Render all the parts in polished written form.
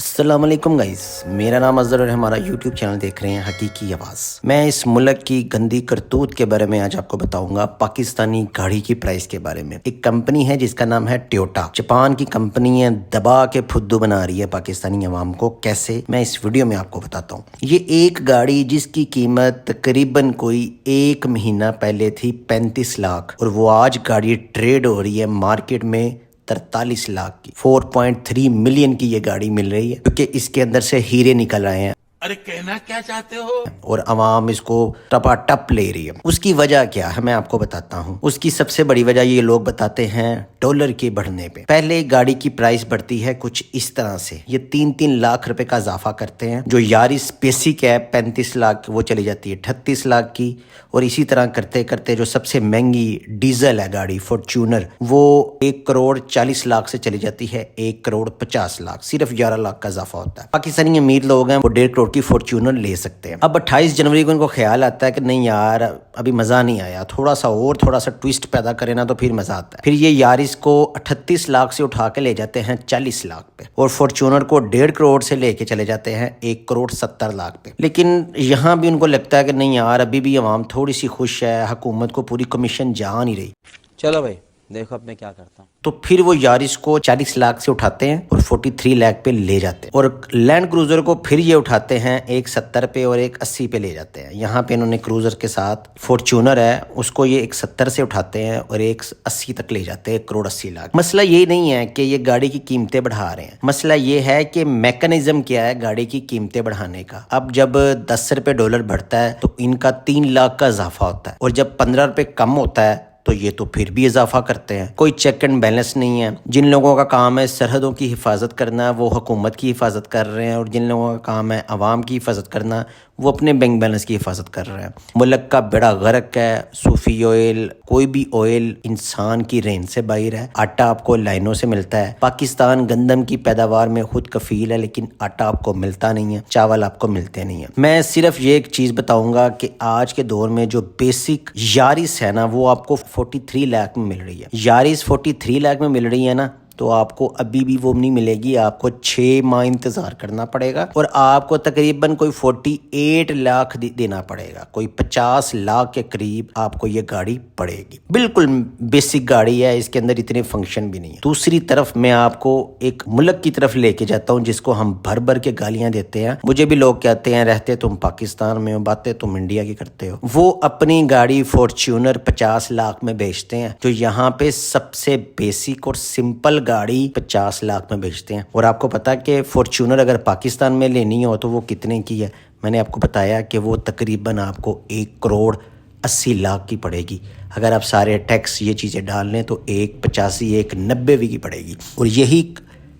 अस्सलाम वालेकुम गाइस, मेरा नाम अज़हर और हमारा यूट्यूब चैनल देख रहे हैं हकीकी आवाज़। मैं इस मुल्क की गंदी करतूत के बारे में आज आपको बताऊंगा, पाकिस्तानी गाड़ी की प्राइस के बारे में। एक कंपनी है जिसका नाम है टोयोटा, जापान की कंपनी है, दबा के फुद्दू बना रही है पाकिस्तानी अवाम को। कैसे, मैं इस वीडियो में आपको बताता हूँ। ये एक गाड़ी जिसकी कीमत तकरीबन कोई 1 महीना पहले थी 35 लाख, और वो आज गाड़ी ट्रेड हो रही है मार्केट में 43 लाख की। 4.3 मिलियन की ये गाड़ी मिल रही है, क्योंकि इसके अंदर से हीरे निकल आए हैं। अरे कहना क्या चाहते हो? और अवाम इसको टपाटप ले रही है। उसकी वजह क्या है मैं आपको बताता हूँ। उसकी सबसे बड़ी वजह ये लोग बताते हैं डॉलर के बढ़ने पे। पहले गाड़ी की प्राइस बढ़ती है कुछ इस तरह से, ये 3-3 लाख रुपए का इजाफा करते हैं। जो यारिस बेसिक है 35 लाख, वो चली जाती है 38 लाख की। और इसी तरह करते करते जो सबसे महंगी डीजल है गाड़ी फॉर्च्यूनर, वो 1 करोड़ 40 लाख से चली जाती है 1 करोड़ 50 लाख। सिर्फ 11 लाख का इजाफा होता है। पाकिस्तानी अमीर लोग हैं, वो 1.5 करोड़ की फॉर्च्यूनर ले सकते हैं। अब 28 जनवरी को इनको ख्याल आता है कि नहीं यार, अभी मज़ा नहीं आया, थोड़ा सा ट्विस्ट पैदा करें ना तो फिर मज़ा आता है। फिर ये यारिस को 38 लाख से उठा के ले जाते हैं 40 लाख पे, और फॉर्च्यूनर को 1.5 करोड़ से लेके चले जाते हैं 1 करोड़ 70 लाख पे। लेकिन यहाँ भी उनको लगता है कि नहीं यार, अभी भी अवाम थोड़ी सी खुश है, हुकूमत को पूरी कमीशन जा नहीं रही। चलो भाई देखो अब मैं क्या करता हूँ। तो फिर वो यारिस को 40 लाख से उठाते हैं और 43 लाख पे ले जाते हैं। और लैंड क्रूजर को फिर ये उठाते हैं 170 पे और 180 पे ले जाते हैं। यहाँ पे इन्होंने क्रूजर के साथ फॉर्च्यूनर है, उसको ये 170 से उठाते हैं और 180 तक ले जाते हैं, 1 करोड़ 80 लाख। मसला ये नहीं है कि ये गाड़ी की कीमतें बढ़ा रहे हैं, मसला ये है कि मैकेनिज्म क्या है गाड़ी की कीमतें बढ़ाने का। अब जब 10 रुपये डॉलर बढ़ता है तो इनका 3 लाख का इजाफा होता है, और जब 15 रुपये कम होता है तो ये तो फिर भी इजाफा करते हैं। कोई चेक एंड बैलेंस नहीं है। जिन लोगों का काम है सरहदों की हिफाजत करना, वो हुकूमत की हिफाजत कर रहे हैं, और जिन लोगों का काम है अवाम की हिफाजत करना, वो अपने बैंक बैलेंस की हिफाजत कर रहे हैं। मुल्क का बेड़ा गर्क है। सूफी ऑयल, कोई भी ऑयल इंसान की रेंज से बाहर है। आटा आपको लाइनों से मिलता है। पाकिस्तान गंदम की पैदावार में खुद कफील है, लेकिन आटा आपको मिलता नहीं है, चावल आपको मिलते नहीं है। मैं सिर्फ ये एक चीज़ बताऊंगा कि आज के दौर में जो बेसिक यारिस है ना, वो आपको 43 लाख में मिल रही है। यारिस 43 लाख में मिल रही है ना, तो आपको अभी भी वो नहीं मिलेगी, आपको 6 माह इंतज़ार करना पड़ेगा, और आपको तकरीबन कोई 48 लाख देना पड़ेगा। कोई 50 लाख के करीब आपको ये गाड़ी पड़ेगी। बिल्कुल बेसिक गाड़ी है, इसके अंदर इतने फंक्शन भी नहीं है। दूसरी तरफ मैं आपको एक मुल्क की तरफ लेके जाता हूँ जिसको हम भर भर के गालियां देते हैं। मुझे भी लोग कहते हैं रहते तुम पाकिस्तान में हो, बातें तुम इंडिया की करते हो। वो अपनी गाड़ी फॉर्च्यूनर 50 लाख में बेचते हैं, जो यहाँ पे सबसे बेसिक और सिंपल गाड़ी 50 लाख में बेचते हैं। और आपको पता है कि फॉर्च्यूनर अगर पाकिस्तान में लेनी हो तो वो कितने की है? मैंने आपको बताया कि वो तकरीबन आपको 1 करोड़ 80 लाख की पड़ेगी। अगर आप सारे टैक्स ये चीज़ें डाल लें तो 185 190 भी की पड़ेगी, और यही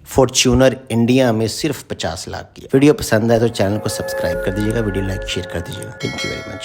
फॉर्च्यूनर इंडिया में सिर्फ 50 लाख की है। वीडियो पसंद आए तो चैनल को सब्सक्राइब कर दीजिएगा, वीडियो लाइक शेयर कर दीजिएगा। Thank you very much.